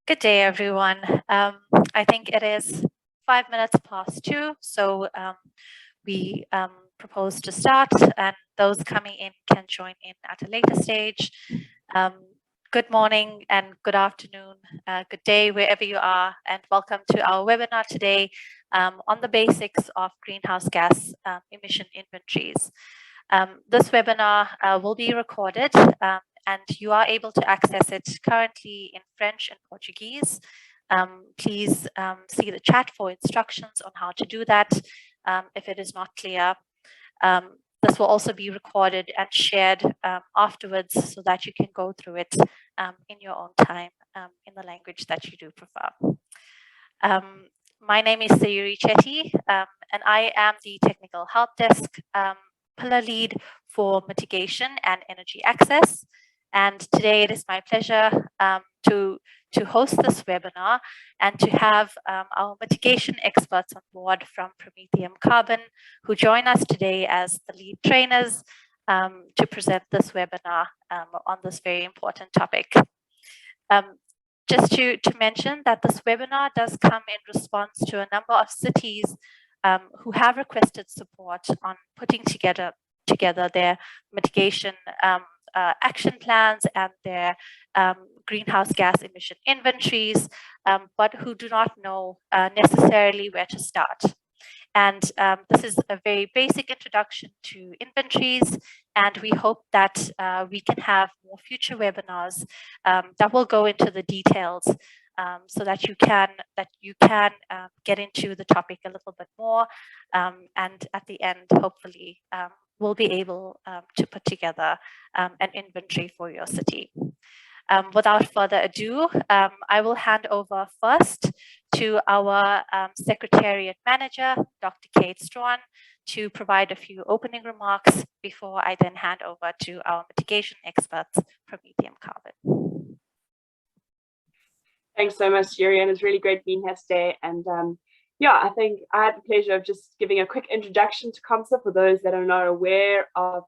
Good day, everyone. I think it is 5 minutes past 2, so we propose to start, and those coming in can join in at a later stage. Good morning and good afternoon, good day, wherever you are, and welcome to our webinar today on the basics of greenhouse gas emission inventories. This webinar will be recorded and you are able to access it currently in French and Portuguese. Please see the chat for instructions on how to do that if it is not clear. This will also be recorded and shared afterwards so that you can go through it in your own time in the language that you do prefer. My name is Sayuri Chetty and I am the Technical Help Desk Pillar Lead for Mitigation and Energy Access. And today it is my pleasure to host this webinar and to have our mitigation experts on board from Promethium Carbon, who join us today as the lead trainers to present this webinar on this very important topic. Just to mention that this webinar does come in response to a number of cities who have requested support on putting together their mitigation action plans and their greenhouse gas emission inventories, but who do not know necessarily where to start. And this is a very basic introduction to inventories, and we hope that we can have more future webinars that will go into the details so that you can get into the topic a little bit more, and at the end, hopefully, we'll be able to put together an inventory for your city. Without further ado, I will hand over first to our Secretariat Manager, Dr. Kate Strawn, to provide a few opening remarks before I then hand over to our mitigation experts, Promethium Carbon. Thanks so much, Yuri, and it's really great being here today. And yeah, I think I had the pleasure of just giving a quick introduction to CoMSA for those that are not aware of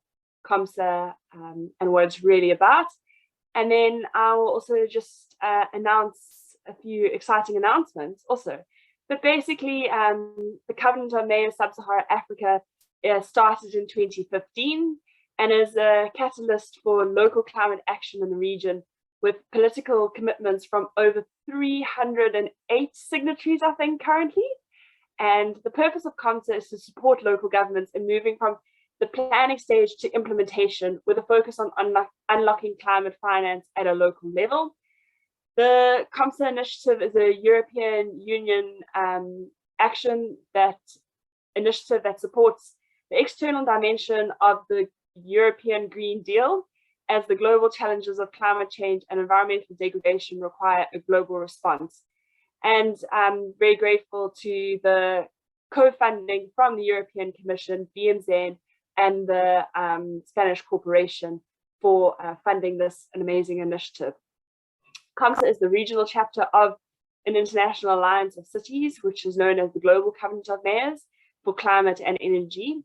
CoMSA and what it's really about. And then I will also just announce a few exciting announcements also. But basically, the Covenant of Mayors Sub-Saharan Africa started in 2015 and is a catalyst for local climate action in the region, with political commitments from over 308 signatories, I think, currently. And the purpose of CoMSA is to support local governments in moving from the planning stage to implementation, with a focus on unlocking climate finance at a local level. The CoMSA initiative is a European Union initiative that supports the external dimension of the European Green Deal, as the global challenges of climate change and environmental degradation require a global response. And I'm very grateful to the co-funding from the European Commission, BMZ, and the Spanish Corporation for funding this amazing initiative. CoMSA is the regional chapter of an international alliance of cities, which is known as the Global Covenant of Mayors for Climate and Energy.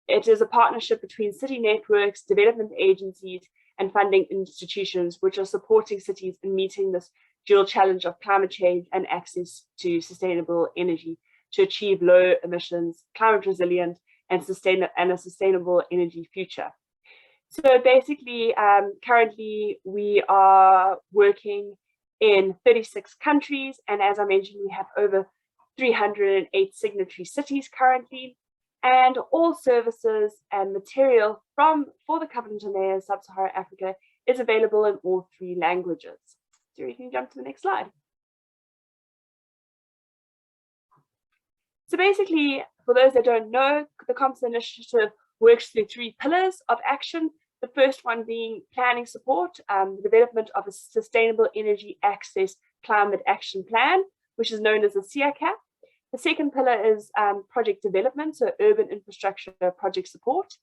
It is a partnership between city networks, development agencies, and funding institutions, which are supporting cities in meeting this dual challenge of climate change and access to sustainable energy to achieve low emissions, climate resilient, and a sustainable energy future. So basically, currently we are working in 36 countries, and as I mentioned, we have over 308 signatory cities currently, and all services and material for the Covenant of Mayors Sub-Saharan Africa is available in all 3 languages. So you can jump to the next slide. So basically, for those that don't know, the CoMSA initiative works through 3 pillars of action. The first one being planning support, the development of a sustainable energy access climate action plan, which is known as a CICAP. The second pillar is project development, so urban infrastructure project support.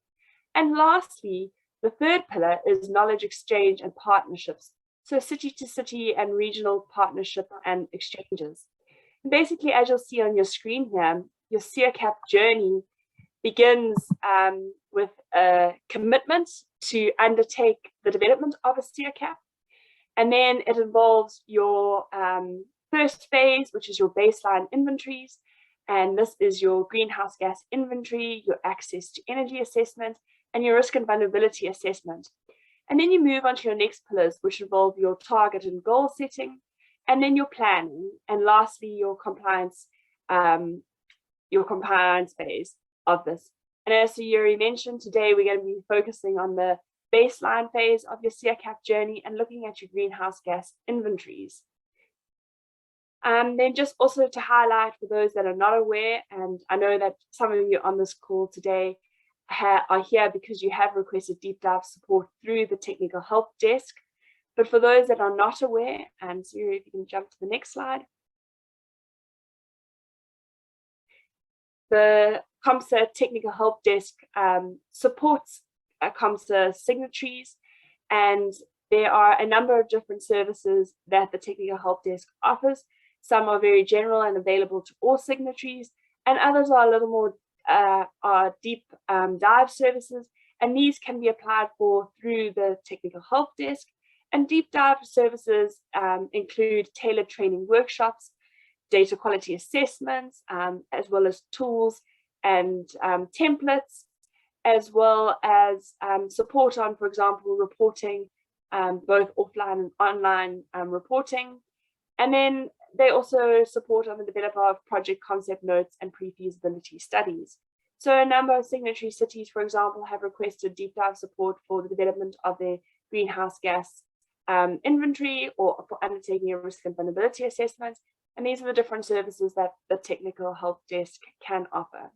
And lastly, the third pillar is knowledge exchange and partnerships, so city to city and regional partnership and exchanges. And basically, as you'll see on your screen here, your CICAP journey begins with a commitment to undertake the development of a CERCAP. And then it involves your first phase, which is your baseline inventories. And this is your greenhouse gas inventory, your access to energy assessment, and your risk and vulnerability assessment. And then you move on to your next pillars, which involve your target and goal setting, and then your planning, and lastly, your compliance phase of this. And as Yuri mentioned, today we're going to be focusing on the baseline phase of your CERCAP journey and looking at your greenhouse gas inventories. Then just also to highlight for those that are not aware, and I know that some of you on this call today are here because you have requested deep dive support through the technical help desk. But for those that are not aware, and Yuri, if you can jump to the next slide. The COMSA Technical Help Desk supports COMSA signatories, and there are a number of different services that the Technical Help Desk offers. Some are very general and available to all signatories, and others are a little more deep dive services, and these can be applied for through the Technical Help Desk. And deep dive services include tailored training workshops, data quality assessments, as well as tools and templates, as well as support on, for example, reporting, both offline and online reporting. And then they also support on the development of project concept notes and pre-feasibility studies. So a number of signatory cities, for example, have requested deep dive support for the development of their greenhouse gas inventory or for undertaking a risk and vulnerability assessment. And these are the different services that the Technical Help Desk can offer.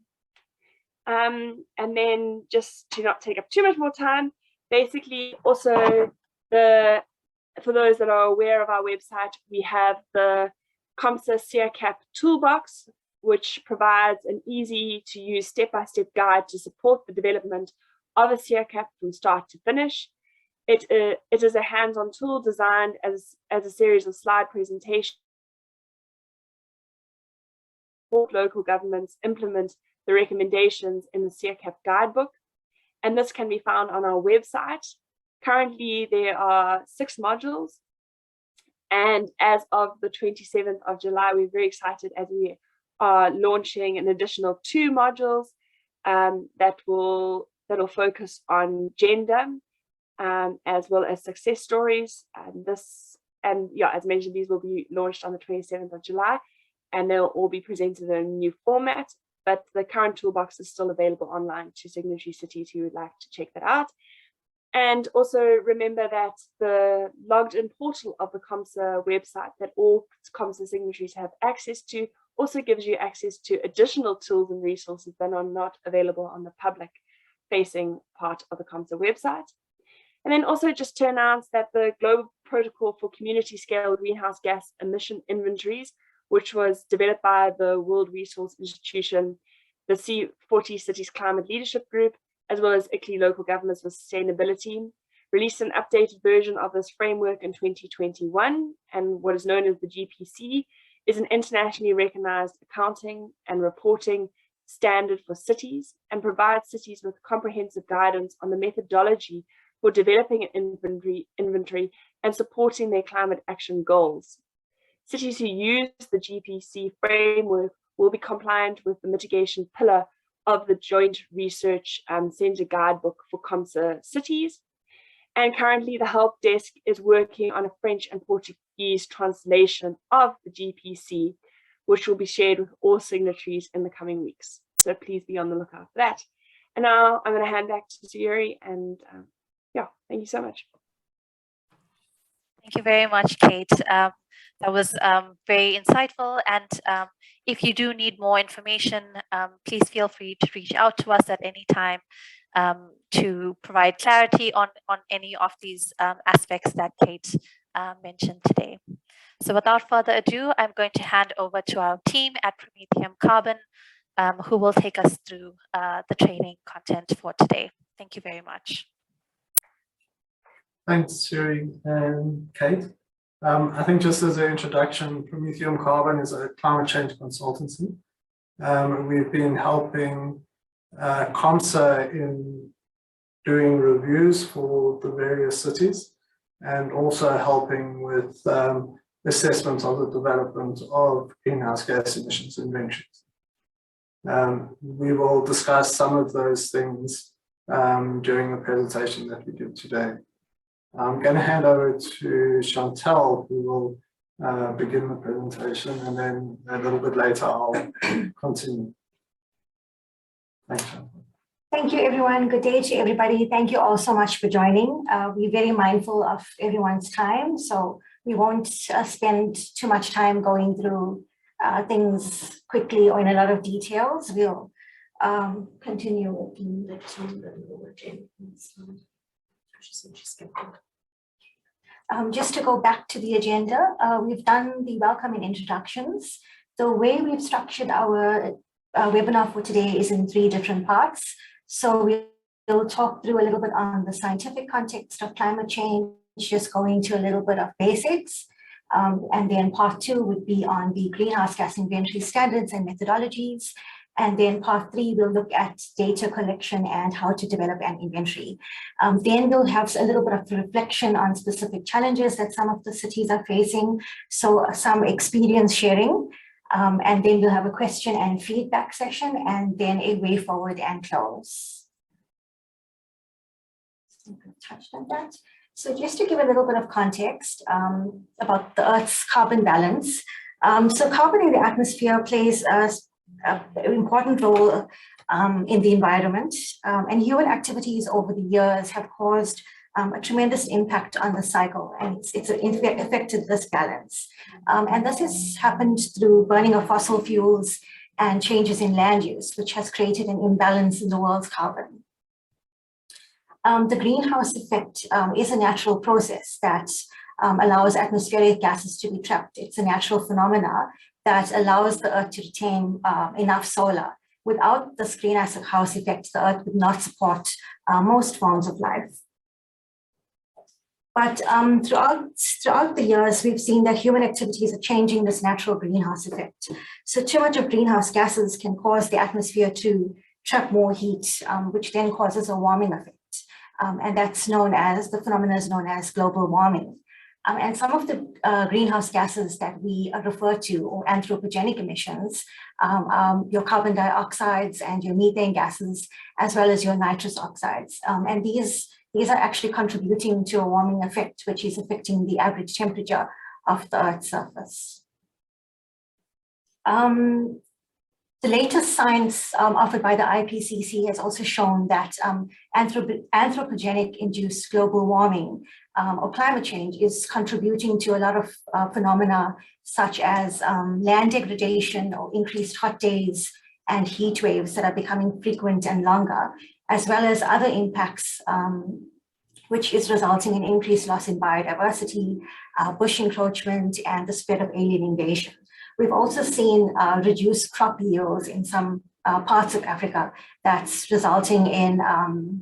And then just to not take up too much more time, basically also for those that are aware of our website, we have the COMSA CERCAP Toolbox, which provides an easy to use step-by-step guide to support the development of a CERCAP from start to finish. It is a hands-on tool designed as a series of slide presentations to support local governments implement the recommendations in the CERCAP guidebook. And this can be found on our website. Currently, there are 6 modules. And as of the 27th of July, we're very excited as we are launching an additional 2 modules that will focus on gender, as well as success stories. And yeah, as mentioned, these will be launched on the 27th of July, and they'll all be presented in a new format. But the current toolbox is still available online to signatory cities who would like to check that out. And also remember that the logged in portal of the COMSA website that all COMSA signatories have access to also gives you access to additional tools and resources that are not available on the public facing part of the COMSA website. And then also just to announce that the Global Protocol for Community Scale Greenhouse Gas Emission Inventories, which was developed by the World Resource Institution, the C40 Cities Climate Leadership Group, as well as ICLEI Local Governments for Sustainability, released an updated version of this framework in 2021. And what is known as the GPC is an internationally recognized accounting and reporting standard for cities and provides cities with comprehensive guidance on the methodology for developing an inventory and supporting their climate action goals. Cities who use the GPC framework will be compliant with the mitigation pillar of the Joint Research Centre Guidebook for COMSA cities. And currently the help desk is working on a French and Portuguese translation of the GPC, which will be shared with all signatories in the coming weeks. So please be on the lookout for that. And now I'm going to hand back to Yuri, and yeah, thank you so much. Thank you very much, Kate. That was very insightful. And if you do need more information, please feel free to reach out to us at any time to provide clarity on any of these aspects that Kate mentioned today. So without further ado, I'm going to hand over to our team at Promethium Carbon, who will take us through the training content for today. Thank you very much. Thanks, Yuri and Kate. I think just as an introduction, Promethium Carbon is a climate change consultancy. We've been helping COMSA in doing reviews for the various cities and also helping with assessment of the development of greenhouse gas emissions inventories. We will discuss some of those things during the presentation that we give today. I'm going to hand over to Chantal, who will begin the presentation, and then a little bit later I'll continue. Thanks, Chantal. Thank you, everyone. Good day to everybody. Thank you all so much for joining. We're very mindful of everyone's time, so we won't spend too much time going through things quickly or in a lot of details. We'll continue with the just to go back to the agenda, we've done the welcome and introductions. The way we've structured our webinar for today is in 3 different parts. So we'll talk through a little bit on the scientific context of climate change, just going to a little bit of basics. And then part 2 would be on the greenhouse gas inventory standards and methodologies. And then part 3, we'll look at data collection and how to develop an inventory. Then we'll have a little bit of reflection on specific challenges that some of the cities are facing. So some experience sharing. And then we'll have a question and feedback session, and then a way forward and close. Touched on that. So just to give a little bit of context about the Earth's carbon balance. So carbon in the atmosphere plays an important role in the environment, and human activities over the years have caused a tremendous impact on the cycle, and it's affected this balance. And this has happened through burning of fossil fuels and changes in land use, which has created an imbalance in the world's carbon. The greenhouse effect is a natural process that allows atmospheric gases to be trapped. It's a natural phenomena that allows the Earth to retain enough solar. Without this greenhouse effect, the Earth would not support most forms of life. But throughout the years, we've seen that human activities are changing this natural greenhouse effect. So too much of greenhouse gases can cause the atmosphere to trap more heat, which then causes a warming effect. And that's known as, the phenomena is known as global warming. And some of the greenhouse gases that we refer to, or anthropogenic emissions, your carbon dioxides and your methane gases, as well as your nitrous oxides. And these are actually contributing to a warming effect, which is affecting the average temperature of the Earth's surface. The latest science offered by the IPCC has also shown that anthropogenic-induced global warming or climate change is contributing to a lot of phenomena such as land degradation or increased hot days and heat waves that are becoming frequent and longer, as well as other impacts which is resulting in increased loss in biodiversity, bush encroachment, and the spread of alien invasion. We've also seen reduced crop yields in some parts of Africa that's resulting in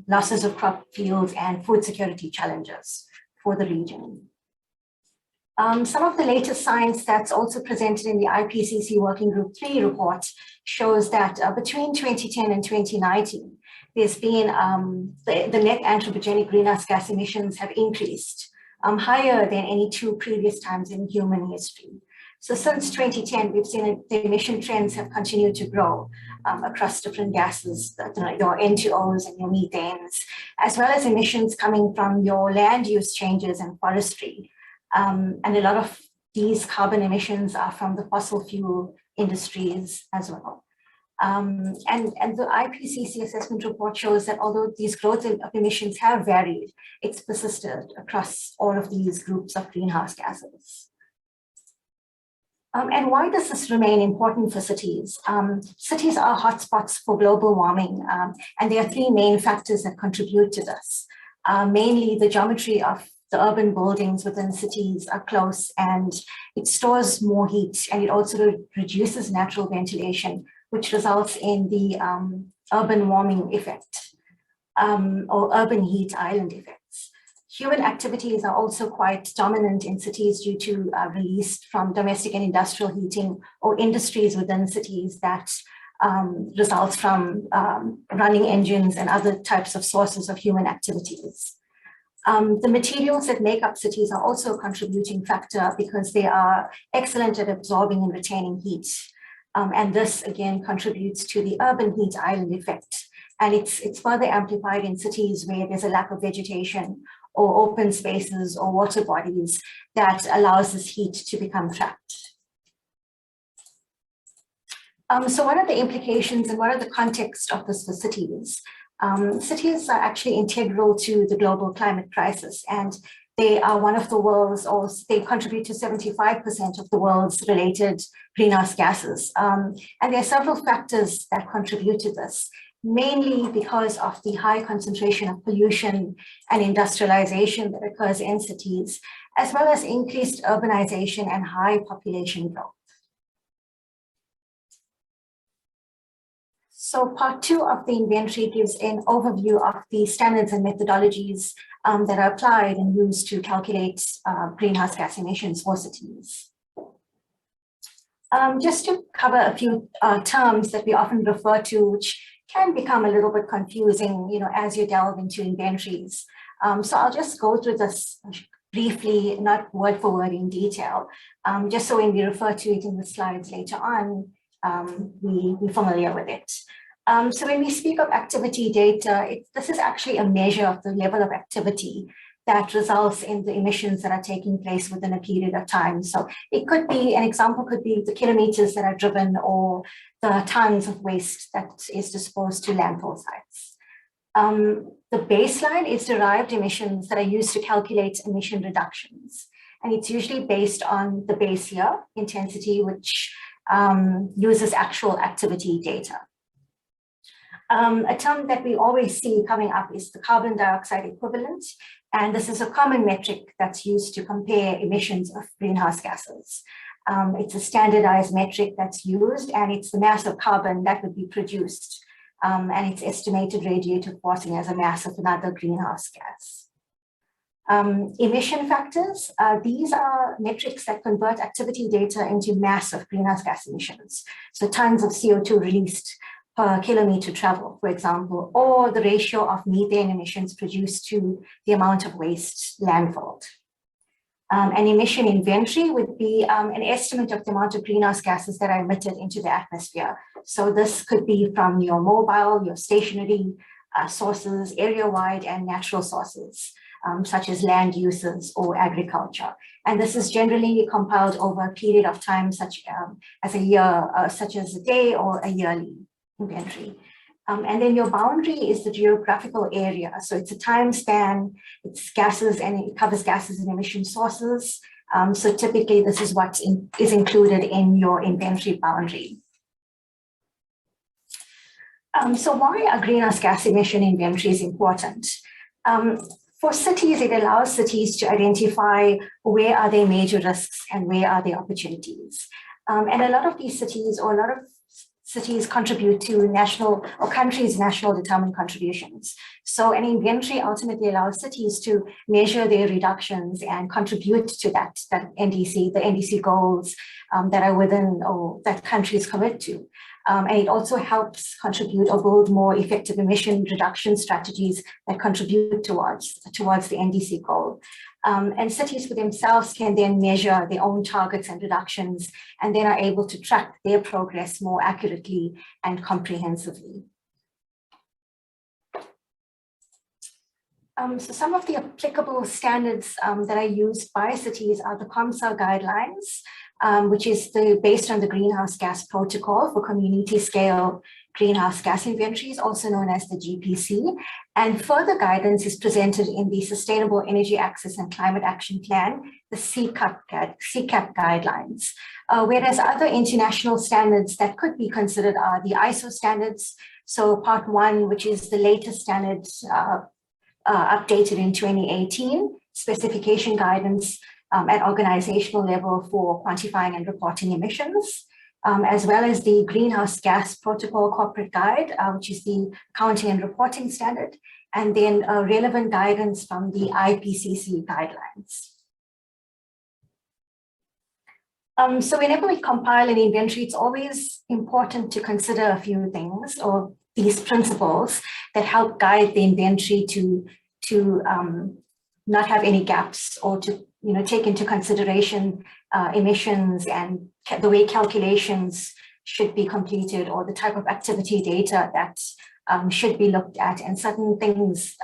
losses of crop fields and food security challenges for the region. Some of the latest science that's also presented in the IPCC Working Group 3 report shows that between 2010 and 2019, there's been the net anthropogenic greenhouse gas emissions have increased higher than any 2 previous times in human history. So since 2010, we've seen the emission trends have continued to grow across different gases, your N2Os and your methanes, as well as emissions coming from your land use changes and forestry. And a lot of these carbon emissions are from the fossil fuel industries as well. And the IPCC assessment report shows that although these growth of emissions have varied, it's persisted across all of these groups of greenhouse gases. And why does this remain important for cities? Cities are hotspots for global warming, and there are 3 main factors that contribute to this. Mainly the geometry of the urban buildings within cities are close, and it stores more heat, and it also reduces natural ventilation, which results in the urban warming effect, or urban heat island effects. Human activities are also quite dominant in cities due to release from domestic and industrial heating or industries within cities that results from running engines and other types of sources of human activities. The materials that make up cities are also a contributing factor because they are excellent at absorbing and retaining heat. And this again contributes to the urban heat island effect. And it's further amplified in cities where there's a lack of vegetation or open spaces or water bodies that allows this heat to become trapped. So what are the implications and what are the context of this for cities? Cities are actually integral to the global climate crisis, and they are one of the world's, or they contribute to 75% of the world's related greenhouse gases. And there are several factors that contribute to this, mainly because of the high concentration of pollution and industrialization that occurs in cities, as well as increased urbanization and high population growth. So part 2 of the inventory gives an overview of the standards and methodologies that are applied and used to calculate greenhouse gas emissions for cities. Just to cover a few terms that we often refer to, which can become a little bit confusing, as you delve into inventories. So I'll just go through this briefly, not word for word in detail, just so when we refer to it in the slides later on, we're familiar with it. So when we speak of activity data, this is actually a measure of the level of activity that results in the emissions that are taking place within a period of time. So it could be, an example could be the kilometers that are driven or the tons of waste that is disposed to landfill sites. The baseline is derived emissions that are used to calculate emission reductions. And it's usually based on the base year intensity, which uses actual activity data. A term that we always see coming up is the carbon dioxide equivalent. And this is a common metric that's used to compare emissions of greenhouse gases. It's a standardized metric that's used, and it's the mass of carbon that would be produced. And it's estimated radiative forcing as a mass of another greenhouse gas. Emission factors, these are metrics that convert activity data into mass of greenhouse gas emissions. So tons of CO2 released per kilometer travel, for example, or the ratio of methane emissions produced to the amount of waste landfilled. An emission inventory would be an estimate of the amount of greenhouse gases that are emitted into the atmosphere. So this could be from your mobile, your stationary sources, area-wide and natural sources, such as land uses or agriculture. And this is generally compiled over a period of time, such as a year, such as a day or a yearly inventory. And then your boundary is the geographical area. So it's a time span, it's gases, and it covers gases and emission sources. So typically this is what is included in your inventory boundary. So why are greenhouse gas emission inventories important? For cities, it allows cities to identify where are their major risks and where are their opportunities. And a lot of these cities, or a lot of cities, contribute to national or countries' national determined contributions. So an inventory ultimately allows cities to measure their reductions and contribute to that NDC, the NDC goals that are within or that countries commit to. And it also helps contribute or build more effective emission reduction strategies that contribute towards the NDC goal. And cities for themselves can then measure their own targets and reductions, and then are able to track their progress more accurately and comprehensively. So some of the applicable standards that are used by cities are the CoMSA guidelines, which is based on the Greenhouse Gas Protocol for Community Scale Greenhouse Gas Inventories, also known as the GPC. And further guidance is presented in the Sustainable Energy Access and Climate Action Plan, the CCAP guidelines. Whereas other international standards that could be considered are the ISO standards. So part 1, which is the latest standard updated in 2018, specification guidance at organizational level for quantifying and reporting emissions, as well as the Greenhouse Gas Protocol Corporate Guide, which is the accounting and reporting standard, and then relevant guidance from the IPCC guidelines. So whenever we compile an inventory, it's always important to consider a few things or these principles that help guide the inventory to not have any gaps, or to take into consideration emissions and the way calculations should be completed, or the type of activity data that should be looked at, and certain things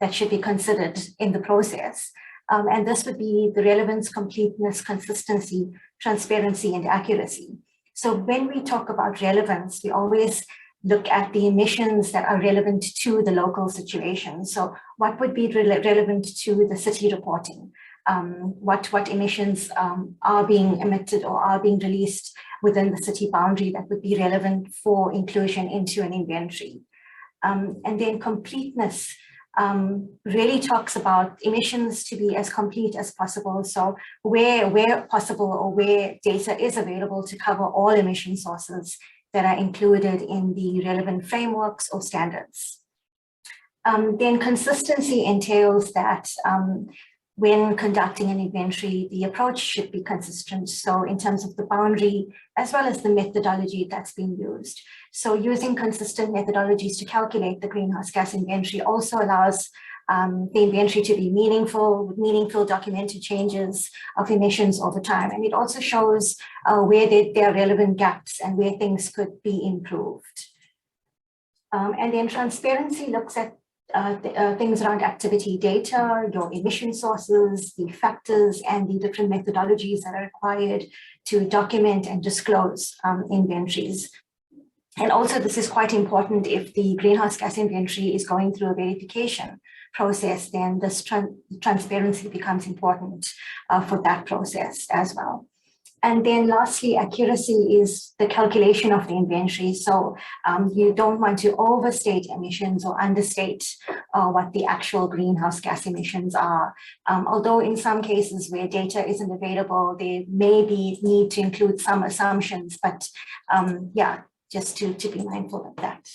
that should be considered in the process. And this would be the relevance, completeness, consistency, transparency, and accuracy. So when we talk about relevance, we always look at the emissions that are relevant to the local situation. So what would be relevant to the city reporting? What emissions are being emitted or are being released within the city boundary that would be relevant for inclusion into an inventory? And then completeness really talks about emissions to be as complete as possible. So where possible, or where data is available to cover all emission sources that are included in the relevant frameworks or standards. Then consistency entails that when conducting an inventory, the approach should be consistent. So in terms of the boundary, as well as the methodology that's being used. So using consistent methodologies to calculate the greenhouse gas inventory also allows the inventory to be meaningful, with meaningful documented changes of emissions over time. And it also shows where there are relevant gaps and where things could be improved. And then transparency looks at things around activity data, your emission sources, the factors, and the different methodologies that are required to document and disclose inventories. And also, this is quite important if the greenhouse gas inventory is going through a verification process, then this transparency becomes important for that process as well. And then lastly, accuracy is the calculation of the inventory. So you don't want to overstate emissions or understate what the actual greenhouse gas emissions are. Although in some cases where data isn't available, they may need to include some assumptions, but yeah, just to be mindful of that.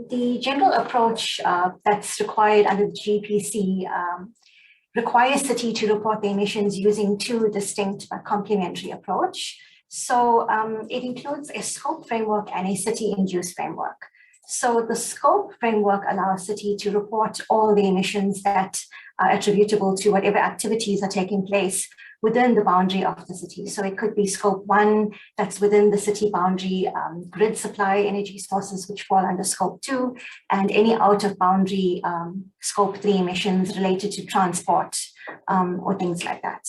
The general approach that's required under the GPC requires city to report the emissions using two distinct but complementary approach. So it includes a scope framework and a city-induced framework. So the scope framework allows city to report all the emissions that are attributable to whatever activities are taking place within the boundary of the city. So it could be scope 1 that's within the city boundary, grid supply energy sources which fall under scope 2, and any out of boundary scope 3 emissions related to transport or things like that.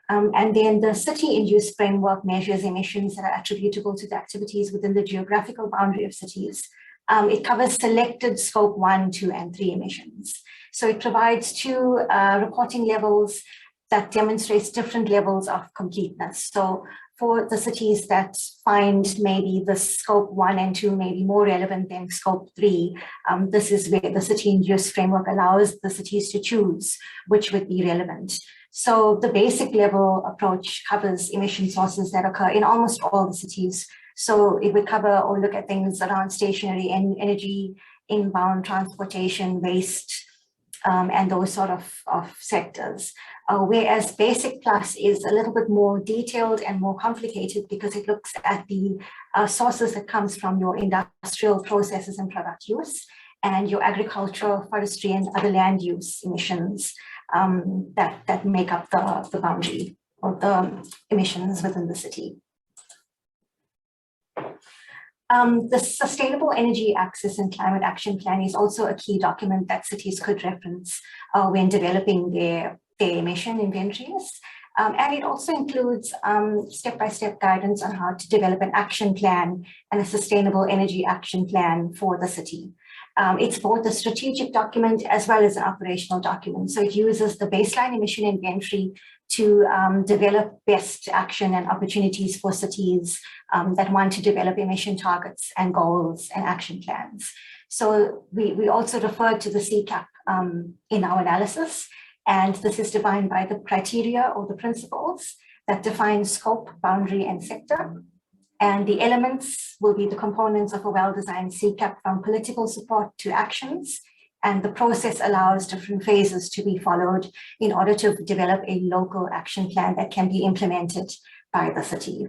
And then the city-induced framework measures emissions that are attributable to the activities within the geographical boundary of cities. It covers selected scope 1, 2, and 3 emissions. So it provides two reporting levels that demonstrates different levels of completeness. So for the cities that find maybe the scope 1 and 2 may be more relevant than scope 3, this is where the city-induced framework allows the cities to choose which would be relevant. So the basic level approach covers emission sources that occur in almost all the cities. So it would cover or look at things around stationary energy, inbound transportation, waste, and those sort of sectors. Whereas Basic Plus is a little bit more detailed and more complicated because it looks at the sources that comes from your industrial processes and product use, and your agricultural, forestry, and other land use emissions that make up the boundary or the emissions within the city. The Sustainable Energy Access and Climate Action Plan is also a key document that cities could reference when developing their emission inventories. And it also includes step-by-step guidance on how to develop an action plan and a sustainable energy action plan for the city. It's both a strategic document as well as an operational document. So it uses the baseline emission inventory to develop best action and opportunities for cities that want to develop emission targets and goals and action plans. So we also referred to the CCAP in our analysis, and this is defined by the criteria or the principles that define scope, boundary, and sector. And the elements will be the components of a well-designed CCAP, from political support to actions And the process allows different phases to be followed in order to develop a local action plan that can be implemented by the city.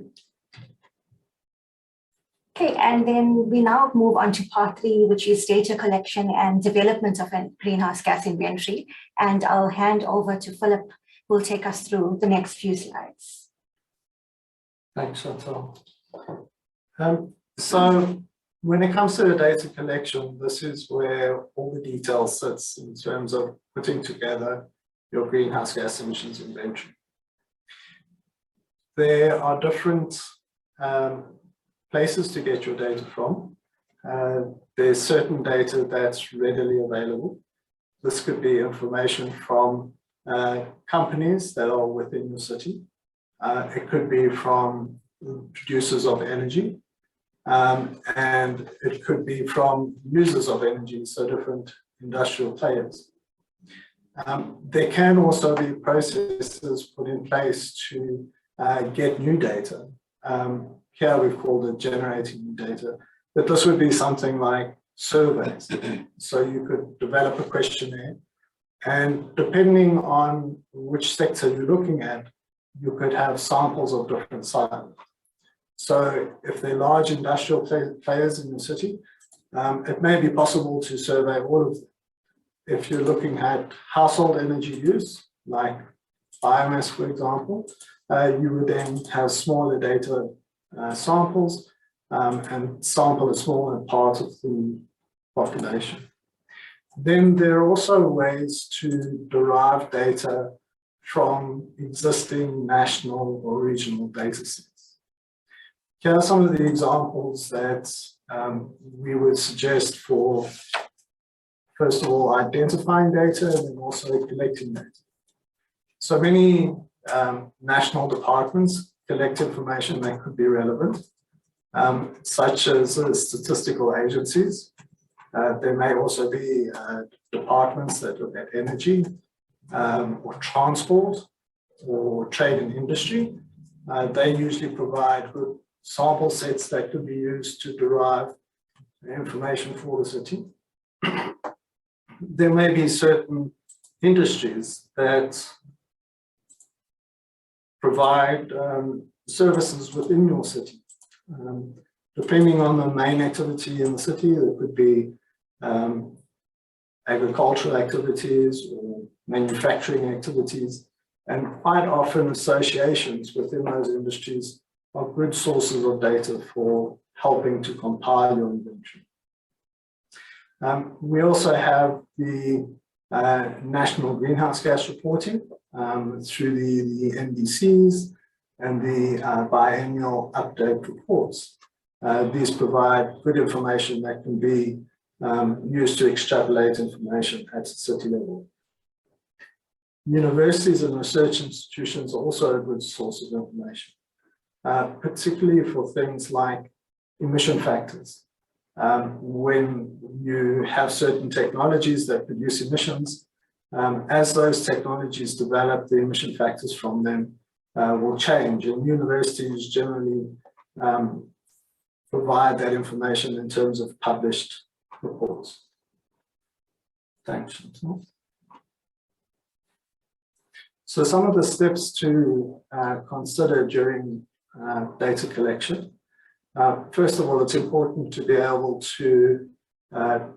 Okay, and then we now move on to part 3, which is data collection and development of a greenhouse gas inventory. And I'll hand over to Philip, who will take us through the next few slides. Thanks, Chantal. So when it comes to the data collection, this is where all the detail sits in terms of putting together your greenhouse gas emissions inventory. There are different places to get your data from. There's certain data that's readily available. This could be information from companies that are within your city. It could be from producers of energy, and it could be from users of energy, so different industrial players. There can also be processes put in place to get new data. Here we've called it generating new data, but this would be something like surveys. So you could develop a questionnaire, and depending on which sector you're looking at, you could have samples of different sizes. So if they're large industrial players in the city, it may be possible to survey all of them. If you're looking at household energy use, like biomass, for example, you would then have smaller data samples and sample a smaller part of the population. Then there are also ways to derive data from existing national or regional data sets. Here are some of the examples that we would suggest for, first of all, identifying data and then also collecting data. So many national departments collect information that could be relevant, such as statistical agencies. There may also be departments that look at energy or transport or trade and industry. They usually provide good sample sets that could be used to derive information for the city. There may be certain industries that provide services within your city. Depending on the main activity in the city, there could be agricultural activities or manufacturing activities, and quite often associations within those industries are good sources of data for helping to compile your inventory. We also have the national greenhouse gas reporting through the NDCs and the biennial update reports. These provide good information that can be used to extrapolate information at the city level. Universities and research institutions are also a good source of information, particularly for things like emission factors. When you have certain technologies that produce emissions, as those technologies develop, the emission factors from them will change, and universities generally provide that information in terms of published reports. Thanks. So some of the steps to consider during data collection. First of all, it's important to be able to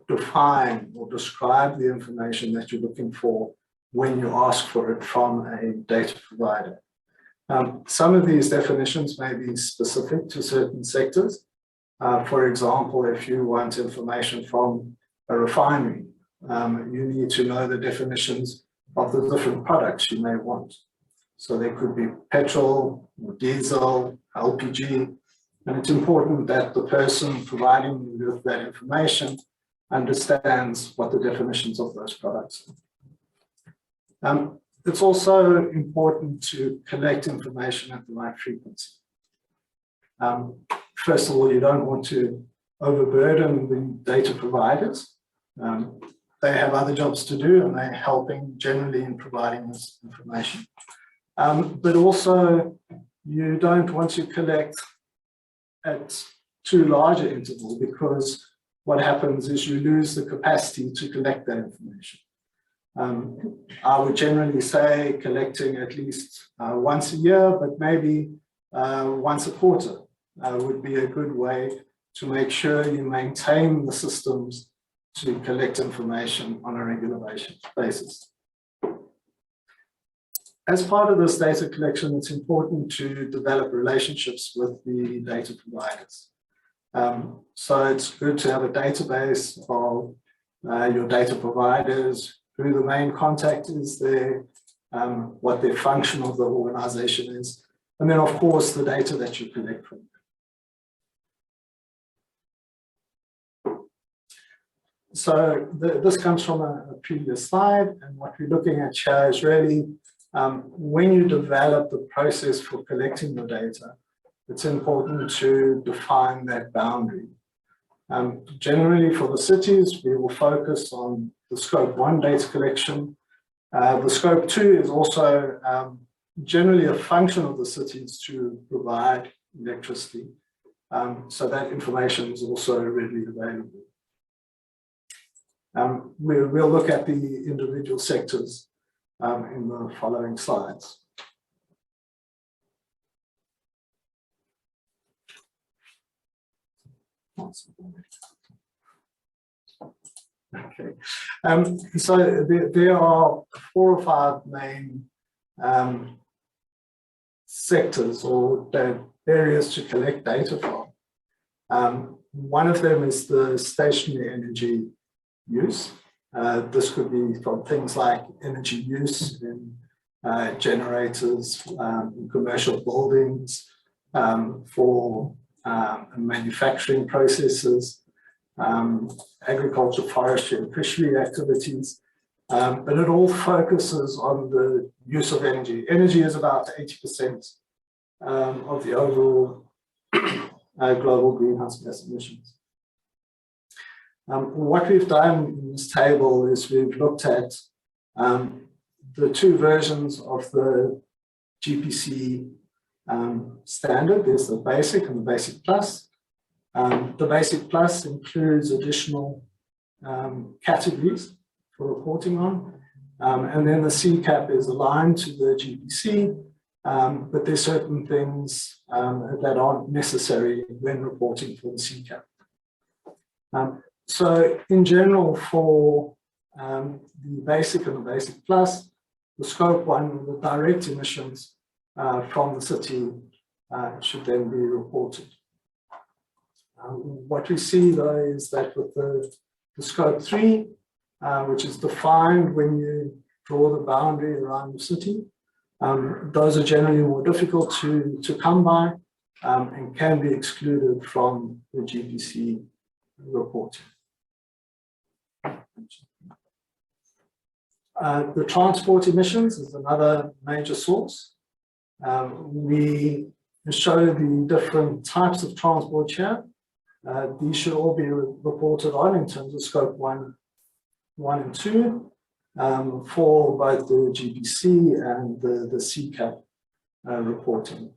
define or describe the information that you're looking for when you ask for it from a data provider. Some of these definitions may be specific to certain sectors. For example, if you want information from a refinery, you need to know the definitions of the different products you may want. So there could be petrol, diesel, LPG, and it's important that the person providing you with that information understands what the definitions of those products are. It's also important to collect information at the right frequency. First of all, you don't want to overburden the data providers. They have other jobs to do, and they're helping generally in providing this information. But also, you don't want to collect at too large an interval, because what happens is you lose the capacity to collect that information. I would generally say collecting at least once a year, but maybe once a quarter would be a good way to make sure you maintain the systems to collect information on a regular basis. As part of this data collection, it's important to develop relationships with the data providers. So it's good to have a database of your data providers, who the main contact is there, what the function of the organization is, and then of course the data that you collect from them. So this comes from a previous slide, and what we're looking at here is really when you develop the process for collecting the data, it's important to define that boundary. Generally for the cities, we will focus on the Scope 1 data collection. The Scope 2 is also generally a function of the cities to provide electricity. So that information is also readily available. We'll look at the individual sectors in the following slides. Okay, so there are 4 or 5 main sectors or areas to collect data from. One of them is the stationary energy use. This could be from things like energy use in generators, in commercial buildings, for manufacturing processes, agriculture, forestry, and fishery activities. But it all focuses on the use of energy. Energy is about 80% of the overall global greenhouse gas emissions. What we've done in this table is we've looked at the 2 versions of the GPC standard. There's the basic and the basic plus. The basic plus includes additional categories for reporting on, and then the CCAP is aligned to the GPC, but there's certain things that aren't necessary when reporting for the CCAP. So in general, for the basic and the basic plus, the Scope 1, the direct emissions from the city should then be reported. What we see though is that with the Scope 3, which is defined when you draw the boundary around the city, those are generally more difficult to come by and can be excluded from the GPC reporting. The transport emissions is another major source. We show the different types of transport here. These should all be reported on in terms of Scope 1 and 2 for both the GPC and the CCAP reporting.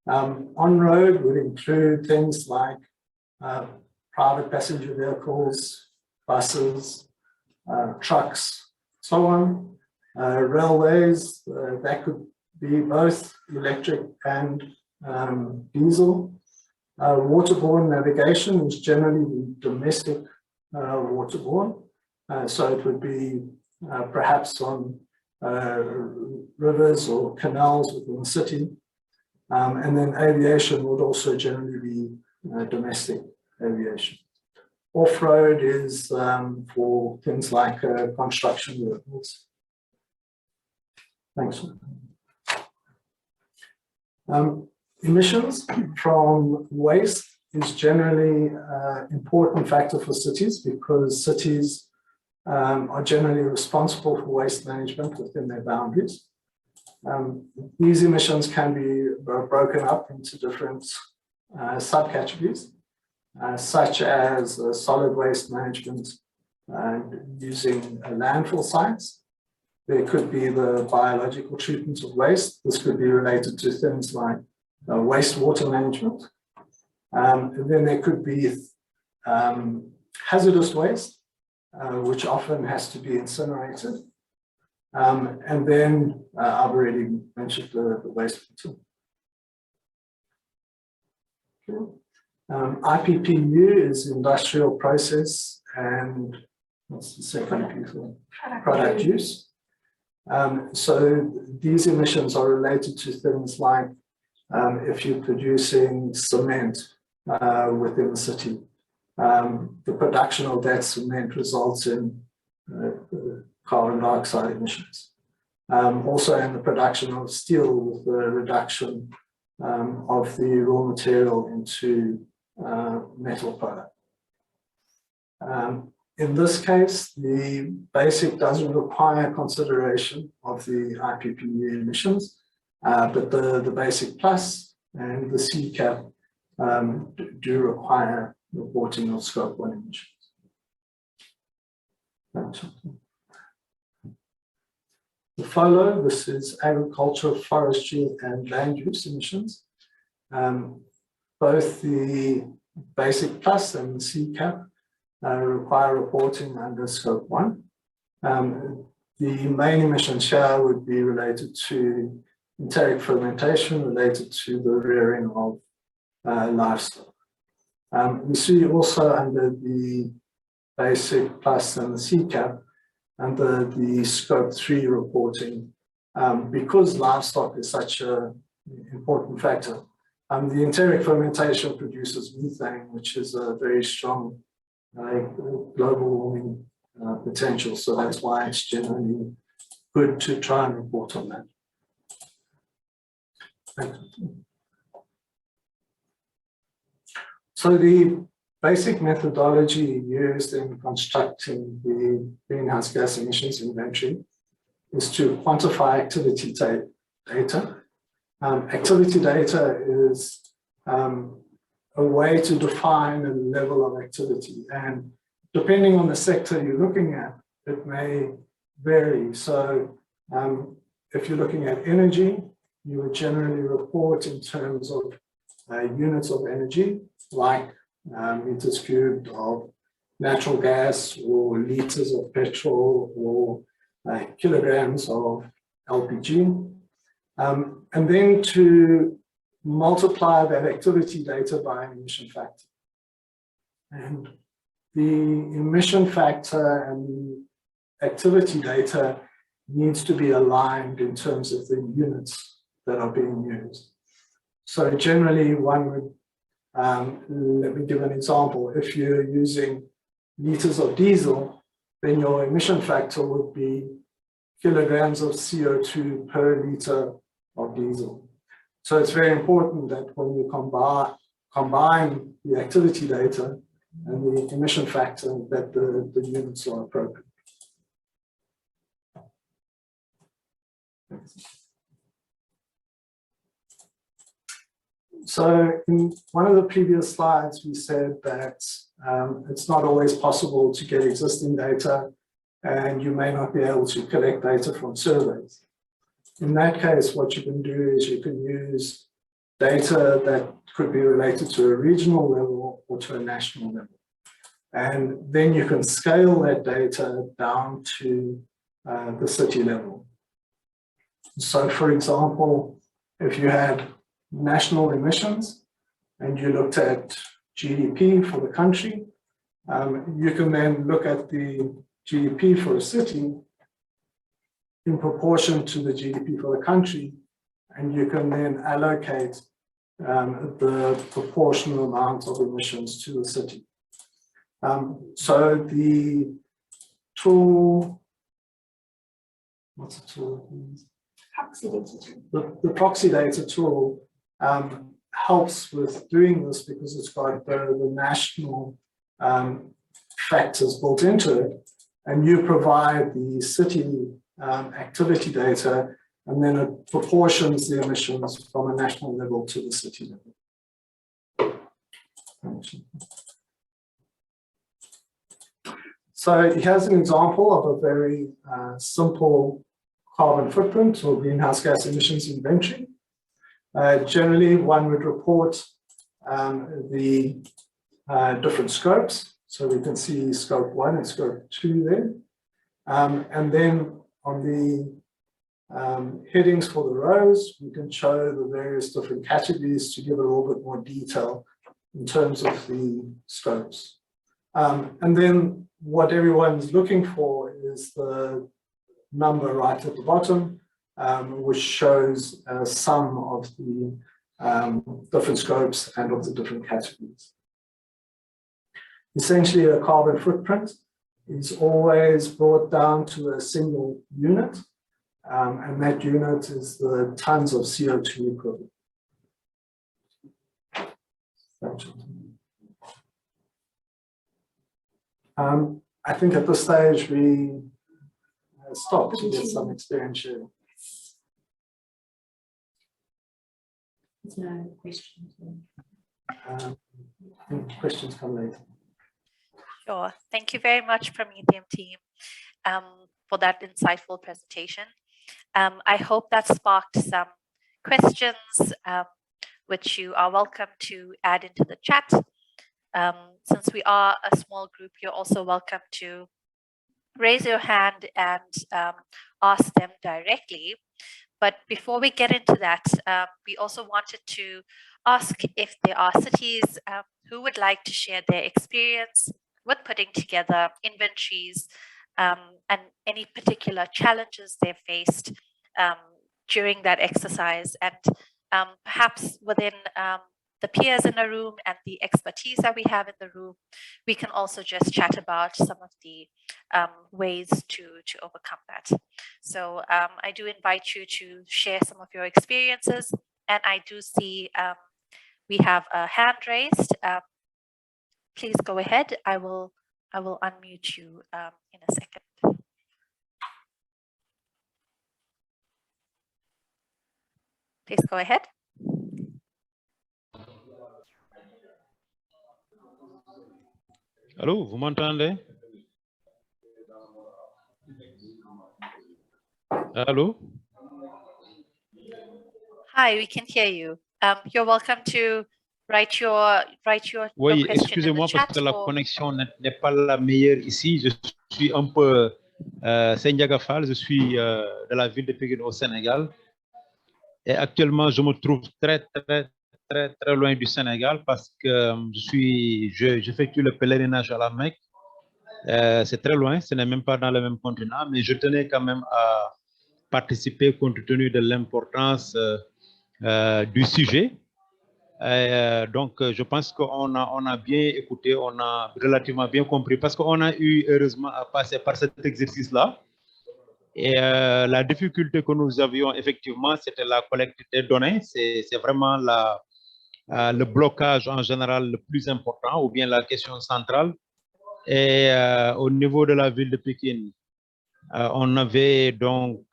On-road would include things like private passenger vehicles, buses, trucks, so on. Railways, that could be both electric and diesel. Waterborne navigation is generally domestic waterborne, so it would be perhaps on rivers or canals within the city. And then aviation would also generally be domestic aviation. Off-road is for things like construction vehicles. Thanks. Emissions from waste is generally an important factor for cities because cities are generally responsible for waste management within their boundaries. These emissions can be broken up into different subcategories, such as solid waste management using landfill sites. There could be the biological treatment of waste. This could be related to things like wastewater management. And then there could be hazardous waste, which often has to be incinerated. And then I've already mentioned the waste material. Okay. IPPU is industrial process and what's the second piece? Product use. So these emissions are related to things like if you're producing cement within the city, the production of that cement results in carbon dioxide emissions. Also in the production of steel with the reduction of the raw material into metal product. In this case, the basic doesn't require consideration of the IPPU emissions, but the basic plus and the C cap do require reporting of scope 1 emissions. The follow, this is agriculture, forestry, and land use emissions. Both the basic plus and the C cap require reporting under scope 1. The main emissions here would be related to enteric fermentation, related to the rearing of livestock. We see also under the basic plus and the C cap, under the scope 3 reporting, because livestock is such an important factor. The enteric fermentation produces methane, which is a very strong global warming potential. So that's why it's generally good to try and report on that. So the basic methodology used in constructing the greenhouse gas emissions inventory is to quantify activity data. Activity data is a way to define a level of activity, and depending on the sector you're looking at, it may vary. So if you're looking at energy, you would generally report in terms of units of energy, like meters cubed of natural gas or liters of petrol or kilograms of LPG. And then to multiply that activity data by an emission factor. And the emission factor and activity data needs to be aligned in terms of the units that are being used. So generally one would, let me give an example. If you're using liters of diesel, then your emission factor would be kilograms of CO2 per liter of diesel. So it's very important that when you combine the activity data and the emission factor, that the units are appropriate. So in one of the previous slides, we said that it's not always possible to get existing data, and you may not be able to collect data from surveys. In that case, what you can do is you can use data that could be related to a regional level or to a national level. And then you can scale that data down to the city level. So for example, if you had national emissions and you looked at GDP for the country, you can then look at the GDP for a city in proportion to the GDP for the country, and you can then allocate the proportional amount of emissions to the city. So the tool, what's the tool? Proxy data tool. The proxy data tool helps with doing this because it's got the national factors built into it, and you provide the city activity data, and then it proportions the emissions from a national level to the city level. So here's an example of a very simple carbon footprint or greenhouse gas emissions inventory. Generally, one would report the different scopes. So we can see scope 1 and scope 2 there. And then on the headings for the rows, we can show the various different categories to give a little bit more detail in terms of the scopes. And then what everyone's looking for is the number right at the bottom, which shows a sum of the different scopes and of the different categories. Essentially, a carbon footprint is always brought down to a single unit, and that unit is the tons of CO2 equivalent. I think at this stage we stop to get some experience sharing. There's no questions. I think questions come later. Sure. Thank you very much, Promethium team, for that insightful presentation. I hope that sparked some questions, which you are welcome to add into the chat. Since we are a small group, you're also welcome to raise your hand and ask them directly. But before we get into that, we also wanted to ask if there are cities who would like to share their experience with putting together inventories and any particular challenges they faced during that exercise, and perhaps within the peers in the room and the expertise that we have in the room, we can also just chat about some of the ways to overcome that. So I do invite you to share some of your experiences, and I do see we have a hand raised. Please go ahead. I will unmute you in a second. Please go ahead. Allô, vous m'entendez? Allô? Hi, we can hear you. You're welcome to write your Oui, question excusez-moi in the parce chat que la or... connexion n'est pas la meilleure ici. Je suis un peu Sendiaga Fall, je suis de la ville de Pékin au Sénégal. Et actuellement, je me trouve très loin du Sénégal parce que j'effectue le pèlerinage à la Mecque. C'est très loin, ce n'est même pas dans le même continent, mais je tenais quand même à participer compte tenu de l'importance du sujet. Donc, je pense qu'on a bien écouté, on a relativement bien compris parce qu'on a eu heureusement à passer par cet exercice-là. Et la difficulté que nous avions effectivement, c'était la collecte des données. C'est vraiment le blocage en général le plus important ou bien la question centrale. Et au niveau de la ville de Pékin, on avait donc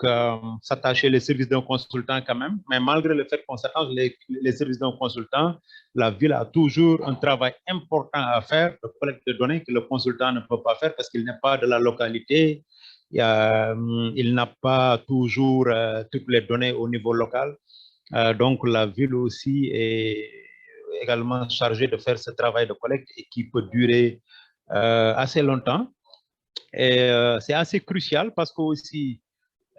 s'attaché les services d'un consultant quand même, mais malgré le fait qu'on s'attache les services d'un consultant, la ville a toujours un travail important à faire de collecte de données que le consultant ne peut pas faire parce qu'il n'est pas de la localité, il n'a pas toujours toutes les données au niveau local. Donc la ville aussi est également chargée de faire ce travail de collecte et qui peut durer assez longtemps. Et c'est assez crucial parce que aussi,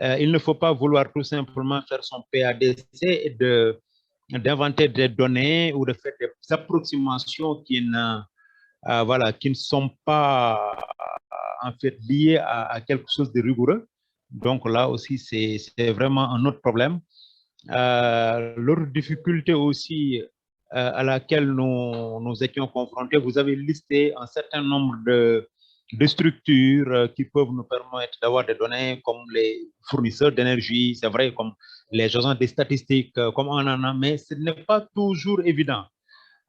il ne faut pas vouloir tout simplement faire son PADC et d'inventer des données ou de faire des approximations qui ne sont pas en fait liées à quelque chose de rigoureux. Donc là aussi, c'est vraiment un autre problème. L'autre difficulté aussi à laquelle nous étions confrontés, vous avez listé un certain nombre de structures qui peuvent nous permettre d'avoir des données comme les fournisseurs d'énergie, c'est vrai, comme les agents des statistiques, comme on en a, mais ce n'est pas toujours évident.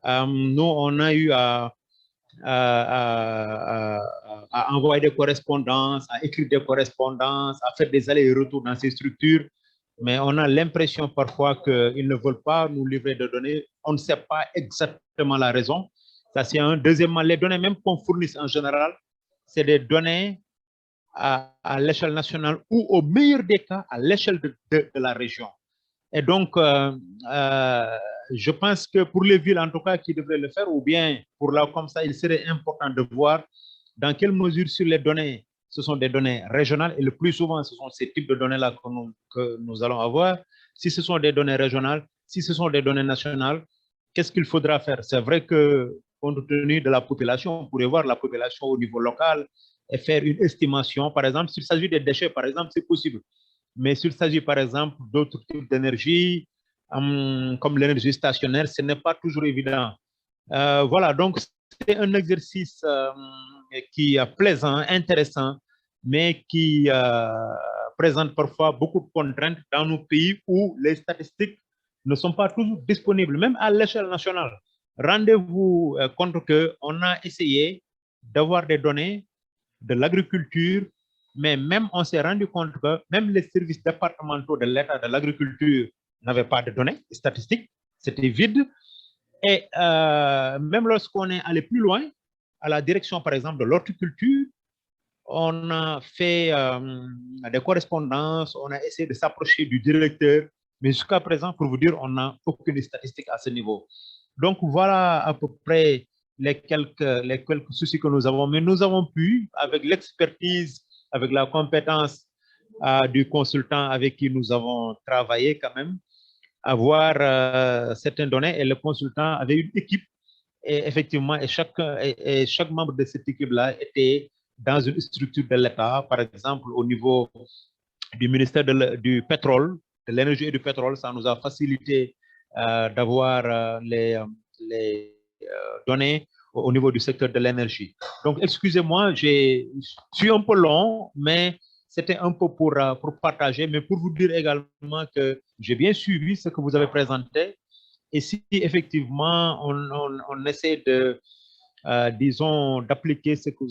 Nous, on a eu à envoyer des correspondances, à écrire des correspondances, à faire des allers-retours dans ces structures, mais on a l'impression parfois qu'ils ne veulent pas nous livrer de données. On ne sait pas exactement la raison. Ça, c'est un. Deuxièmement, les données même qu'on fournisse en général, c'est des données à l'échelle nationale ou au meilleur des cas à l'échelle de la région. Et donc, je pense que pour les villes, en tout cas, qui devraient le faire, ou bien pour là, comme ça, il serait important de voir dans quelle mesure sur les données, ce sont des données régionales, et le plus souvent, ce sont ces types de données-là que nous allons avoir. Si ce sont des données régionales, si ce sont des données nationales, qu'est-ce qu'il faudra faire? C'est vrai que, compte tenu de la population, on pourrait voir la population au niveau local et faire une estimation. Par exemple, s'il s'agit des déchets, par exemple, c'est possible. Mais s'il s'agit, par exemple, d'autres types d'énergie, comme l'énergie stationnaire, ce n'est pas toujours évident. Voilà, donc c'est un exercice qui est plaisant, intéressant, mais qui présente parfois beaucoup de contraintes dans nos pays où les statistiques ne sont pas toujours disponibles, même à l'échelle nationale. Rendez-vous compte qu'on a essayé d'avoir des données de l'agriculture, mais même on s'est rendu compte que même les services départementaux de l'État de l'agriculture n'avaient pas de données statistiques, c'était vide. Et même lorsqu'on est allé plus loin, à la direction par exemple de l'horticulture, on a fait des correspondances, on a essayé de s'approcher du directeur, mais jusqu'à présent, pour vous dire, on n'a aucune statistique à ce niveau. Donc voilà à peu près les quelques soucis que nous avons, mais nous avons pu, avec l'expertise, avec la compétence du consultant avec qui nous avons travaillé quand même, avoir certaines données, et le consultant avait une équipe, et effectivement, et chaque membre de cette équipe-là était dans une structure de l'État, par exemple au niveau du ministère du pétrole, de l'énergie et du pétrole. Ça nous a facilité d'avoir les données au niveau du secteur de l'énergie. Donc, excusez-moi, je suis un peu long, mais c'était un peu pour partager, mais pour vous dire également que j'ai bien suivi ce que vous avez présenté. Et si effectivement on essaie de, disons, d'appliquer ce que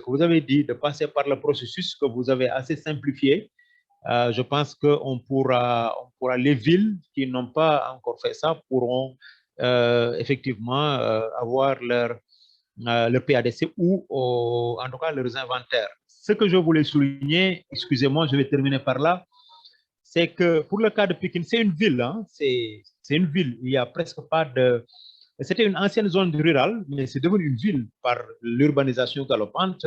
vous avez dit, de passer par le processus que vous avez assez simplifié, je pense qu'on pourra, les villes qui n'ont pas encore fait ça pourront effectivement avoir le PADC ou en tout cas leurs inventaires. Ce que je voulais souligner, excusez-moi, je vais terminer par là, c'est que pour le cas de Pékin, c'est une ville, hein, c'est une ville, il n'y a presque pas de... C'était une ancienne zone rurale, mais c'est devenu une ville par l'urbanisation galopante.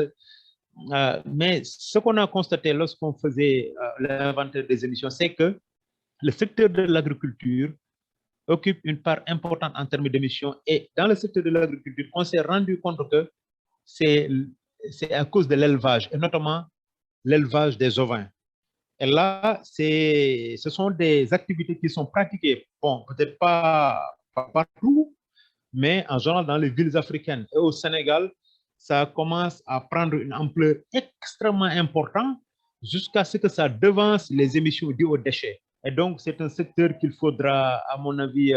Mais ce qu'on a constaté lorsqu'on faisait l'inventaire des émissions, c'est que le secteur de l'agriculture occupe une part importante en termes d'émissions. Et dans le secteur de l'agriculture, on s'est rendu compte que c'est à cause de l'élevage, et notamment l'élevage des ovins. Et là, ce sont des activités qui sont pratiquées, bon, peut-être pas partout, mais en général dans les villes africaines. Et au Sénégal, ça commence à prendre une ampleur extrêmement importante jusqu'à ce que ça devance les émissions dues aux déchets. Et donc, c'est un secteur qu'il faudra, à mon avis,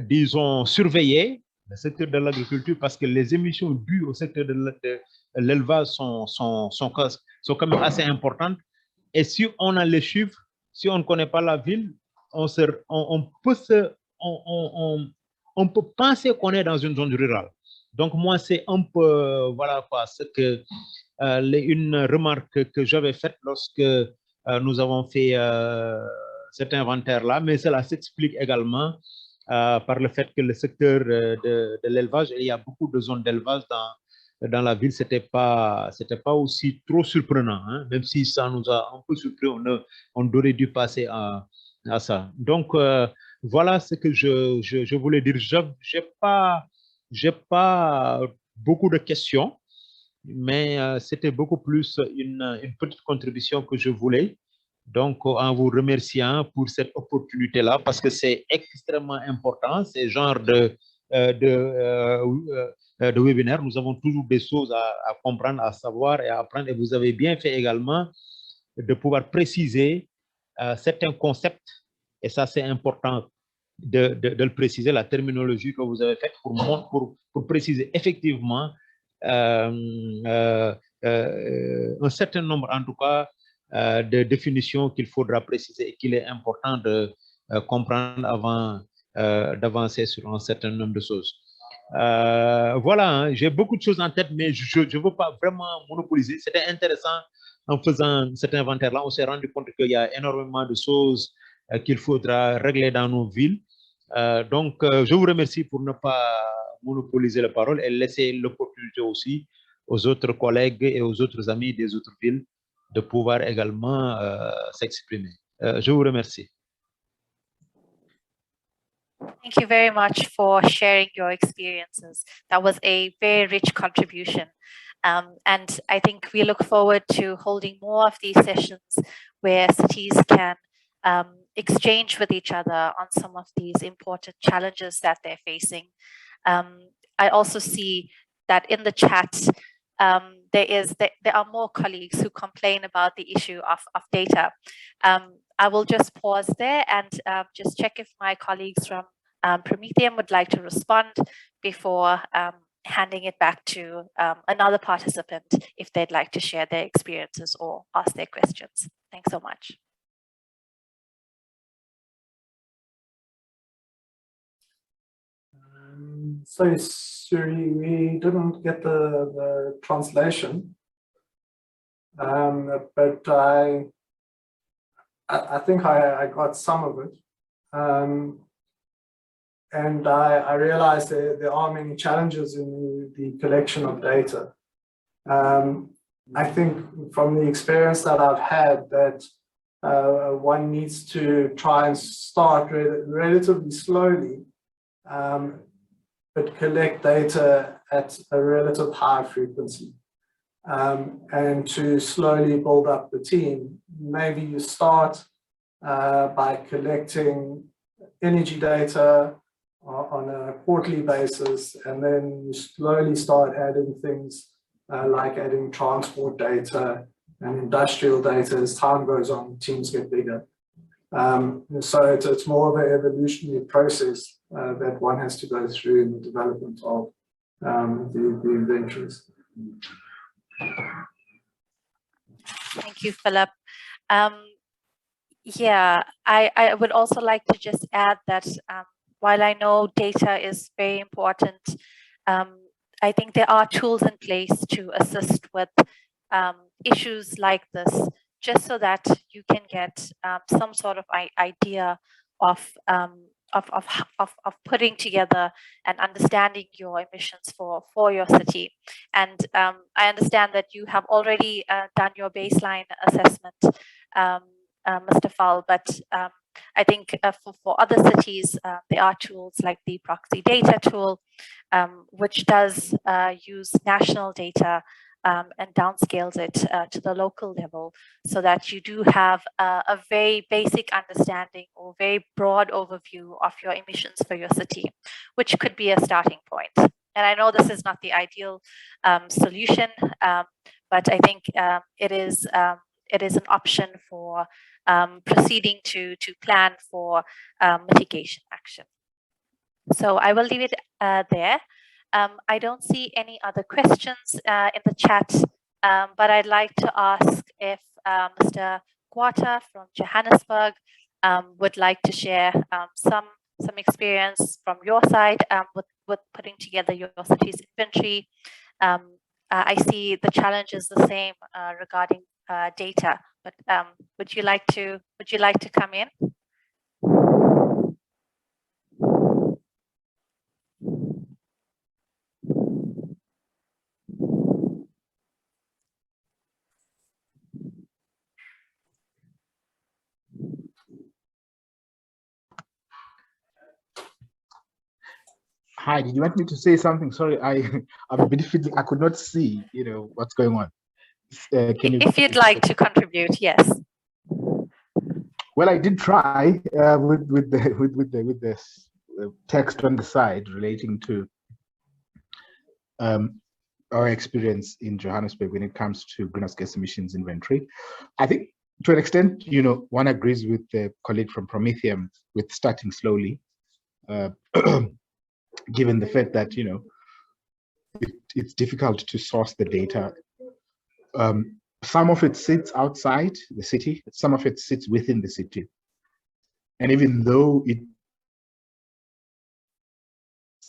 disons, surveiller, le secteur de l'agriculture, parce que les émissions dues au secteur de l'élevage sont quand même assez importantes. Et si on a les chiffres, si on ne connaît pas la ville, on peut penser qu'on est dans une zone rurale. Donc, moi, c'est un peu, voilà quoi, une remarque que j'avais faite lorsque nous avons fait cet inventaire-là, mais cela s'explique également par le fait que le secteur de l'élevage, il y a beaucoup de zones d'élevage dans la ville, c'était pas aussi trop surprenant, hein, même si ça nous a un peu surpris, on aurait dû passer à ça. Donc, voilà ce que je voulais dire. J'ai pas beaucoup de questions, mais c'était beaucoup plus une petite contribution que je voulais. Donc, en vous remerciant pour cette opportunité-là, parce que c'est extrêmement important, ces genres de webinaire. Nous avons toujours des choses à comprendre, à savoir et à apprendre. Et vous avez bien fait également de pouvoir préciser certains concepts. Et ça, c'est important de le préciser, la terminologie que vous avez faite pour préciser effectivement un certain nombre, en tout cas, de définitions qu'il faudra préciser et qu'il est important de comprendre avant d'avancer sur un certain nombre de choses. Voilà, hein, j'ai beaucoup de choses en tête, mais je ne veux pas vraiment monopoliser. C'était intéressant en faisant cet inventaire-là. On s'est rendu compte qu'il y a énormément de choses qu'il faudra régler dans nos villes. Donc, je vous remercie pour ne pas monopoliser la parole et laisser l'opportunité aussi aux autres collègues et aux autres amis des autres villes de pouvoir également s'exprimer. Je vous remercie. Thank you very much for sharing your experiences. That was a very rich contribution. And I think we look forward to holding more of these sessions where cities can exchange with each other on some of these important challenges that they're facing. I also see that in the chat, there are more colleagues who complain about the issue of data. I will just pause there and just check if my colleagues from Promethium would like to respond before handing it back to another participant if they'd like to share their experiences or ask their questions. Thanks so much. So, Suri, we didn't get the translation, but I think I got some of it. And I realized there are many challenges in the collection of data. I think from the experience that I've had that one needs to try and start relatively slowly, but collect data at a relative high frequency. And to slowly build up the team. Maybe you start by collecting energy data on a quarterly basis, and then you slowly start adding things like adding transport data and industrial data. As time goes on, teams get bigger. So it's more of an evolutionary process that one has to go through in the development of the inventories. Thank you, Philip. Yeah, I would also like to just add that while I know data is very important, I think there are tools in place to assist with issues like this, just so that you can get some sort of idea of putting together and understanding your emissions for your city. And I understand that you have already done your baseline assessment, Mr. Fal, but I think for other cities, there are tools like the proxy data tool, which does use national data and downscales it to the local level, so that you do have a very basic understanding or very broad overview of your emissions for your city, which could be a starting point. And I know this is not the ideal solution, but I think it is an option for proceeding to plan for mitigation action. So I will leave it there. I don't see any other questions in the chat, but I'd like to ask if Mr. Guata from Johannesburg would like to share some experience from your side with putting together your city's inventory. I see the challenge is the same regarding data, but would you like to come in? Hi, did you want me to say something? Sorry, I'm a bit fiddly. I could not see, what's going on. If you'd like to contribute, yes. Well, I did try with the text on the side relating to our experience in Johannesburg when it comes to greenhouse gas emissions inventory. I think to an extent, one agrees with the colleague from Promethium with starting slowly. Given the fact that it's difficult to source the data. Some of it sits outside the city, some of it sits within the city, and even though it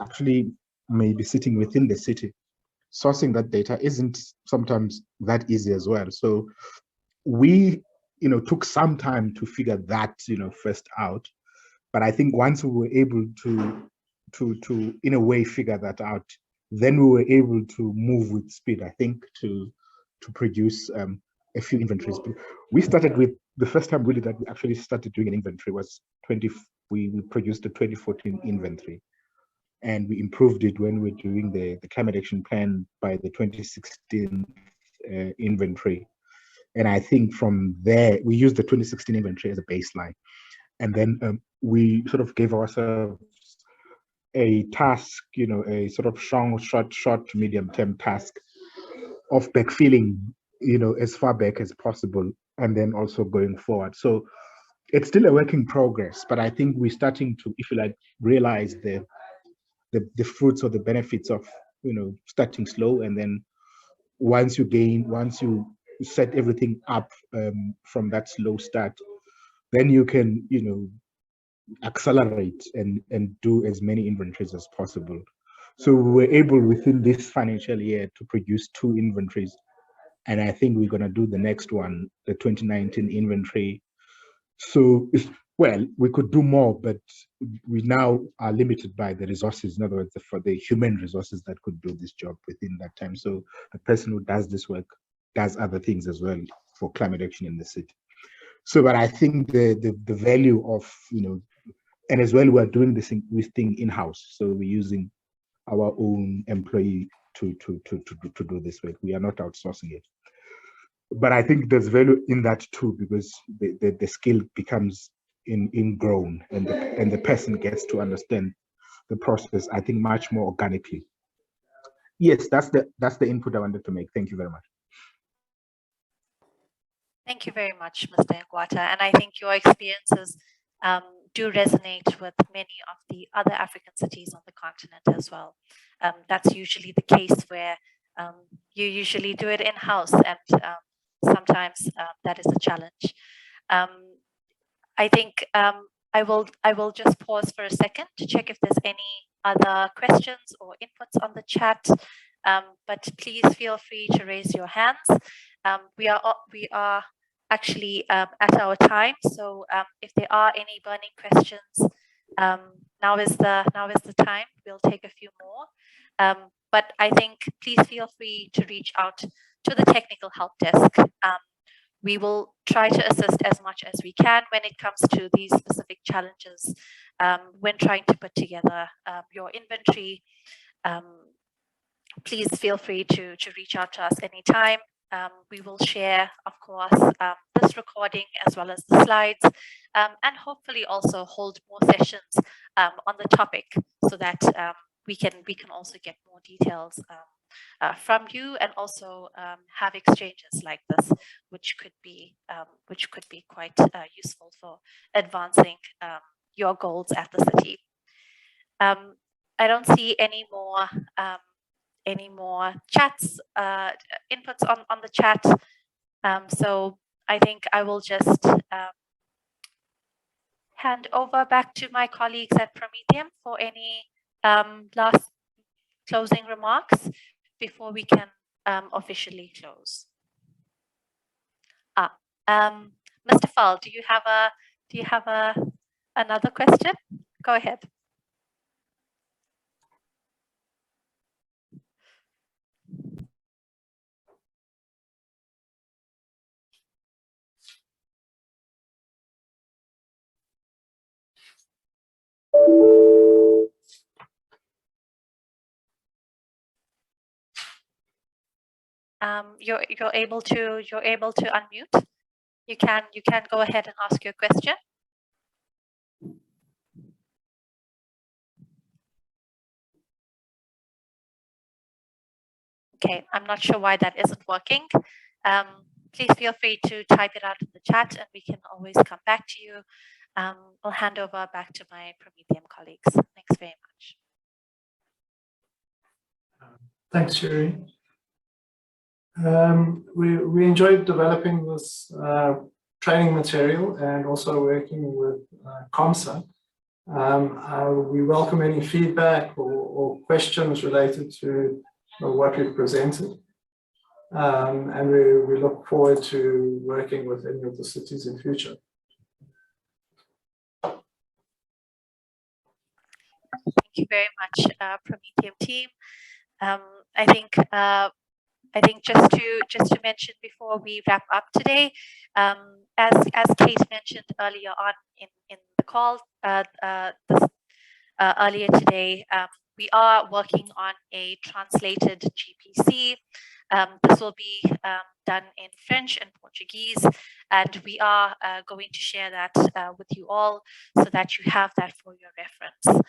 actually may be sitting within the city, sourcing that data isn't sometimes that easy as well. So we took some time to figure that first out, But I think once we were able to in a way figure that out, then we were able to move with speed, I think, to produce a few inventories. But we started with, the first time really that we actually started doing an inventory was we produced a 2014 inventory, and we improved it when we were doing the climate action plan by the 2016 inventory. And I think from there, we used the 2016 inventory as a baseline. And then we sort of gave ourselves a task, you know, a sort of short, medium-term task of backfilling, you know, as far back as possible, and then also going forward. So it's still a work in progress, but I think we're starting to, if you like, realize the fruits or the benefits of, you know, starting slow, and then once you set everything up from that slow start, then you can, you know, accelerate and do as many inventories as possible. So we were able within this financial year to produce 2 inventories, and I think we're going to do the next one, the 2019 inventory. So well, we could do more, but we now are limited by the resources, in other words, for the human resources that could do this job within that time. So the person who does this work does other things as well for climate action in the city. So, but I think the value of, you know, and as well, we're doing this thing in-house. So we're using our own employee to do this work. We are not outsourcing it. But I think there's value in that too, because the skill becomes ingrown, and the person gets to understand the process, I think, much more organically. Yes, that's the input I wanted to make. Thank you very much. Thank you very much, Mr. Ngwata. And I think your experiences do resonate with many of the other African cities on the continent as well. That's usually the case where you usually do it in-house, and sometimes that is a challenge. I think I will just pause for a second to check if there's any other questions or inputs on the chat, but please feel free to raise your hands. We are actually at our time, so if there are any burning questions, now is the time. We'll take a few more, but I think please feel free to reach out to the technical help desk. We will try to assist as much as we can when it comes to these specific challenges when trying to put together your inventory. Please feel free to reach out to us anytime. We will share, of course, this recording as well as the slides, and hopefully also hold more sessions on the topic, so that we can also get more details from you, and also have exchanges like this, which could be quite useful for advancing your goals at the city. I don't see any more chats, inputs on the chat. So I think I will just hand over back to my colleagues at Promethium for any last closing remarks before we can officially close. Mr. Fall, do you have another question? Go ahead. You're able to unmute. You can go ahead and ask your question. Okay, I'm not sure why that isn't working. Please feel free to type it out in the chat, and we can always come back to you. I'll hand over back to my Promethium colleagues. Thanks very much. Thanks, Sherry. We enjoyed developing this training material and also working with COMSA. We welcome any feedback or questions related to what we've presented. And we look forward to working with any of the cities in future. Thank you very much, Promethium team. I think just to mention before we wrap up today, as Kate mentioned earlier on in the call, earlier today, we are working on a translated GPC. This will be done in French and Portuguese, and we are going to share that with you all so that you have that for your reference.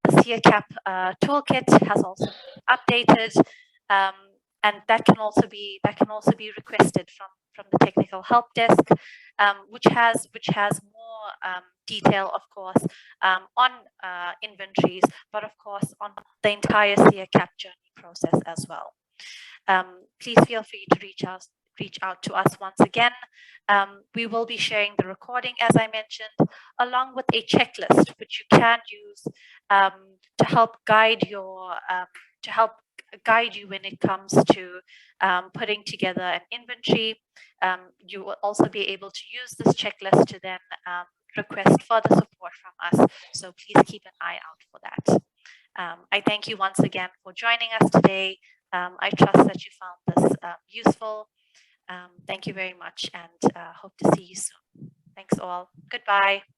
The CEACAP toolkit has also been updated, and that can also be requested from the technical help desk, which has more detail, of course, on inventories, but of course on the entire CEACAP journey process as well. Please feel free to reach out to us once again. We will be sharing the recording, as I mentioned, along with a checklist which you can use to help guide you when it comes to putting together an inventory. You will also be able to use this checklist to then request further support from us. So please keep an eye out for that. I thank you once again for joining us today. I trust that you found this useful. Thank you very much, and hope to see you soon. Thanks all. Goodbye.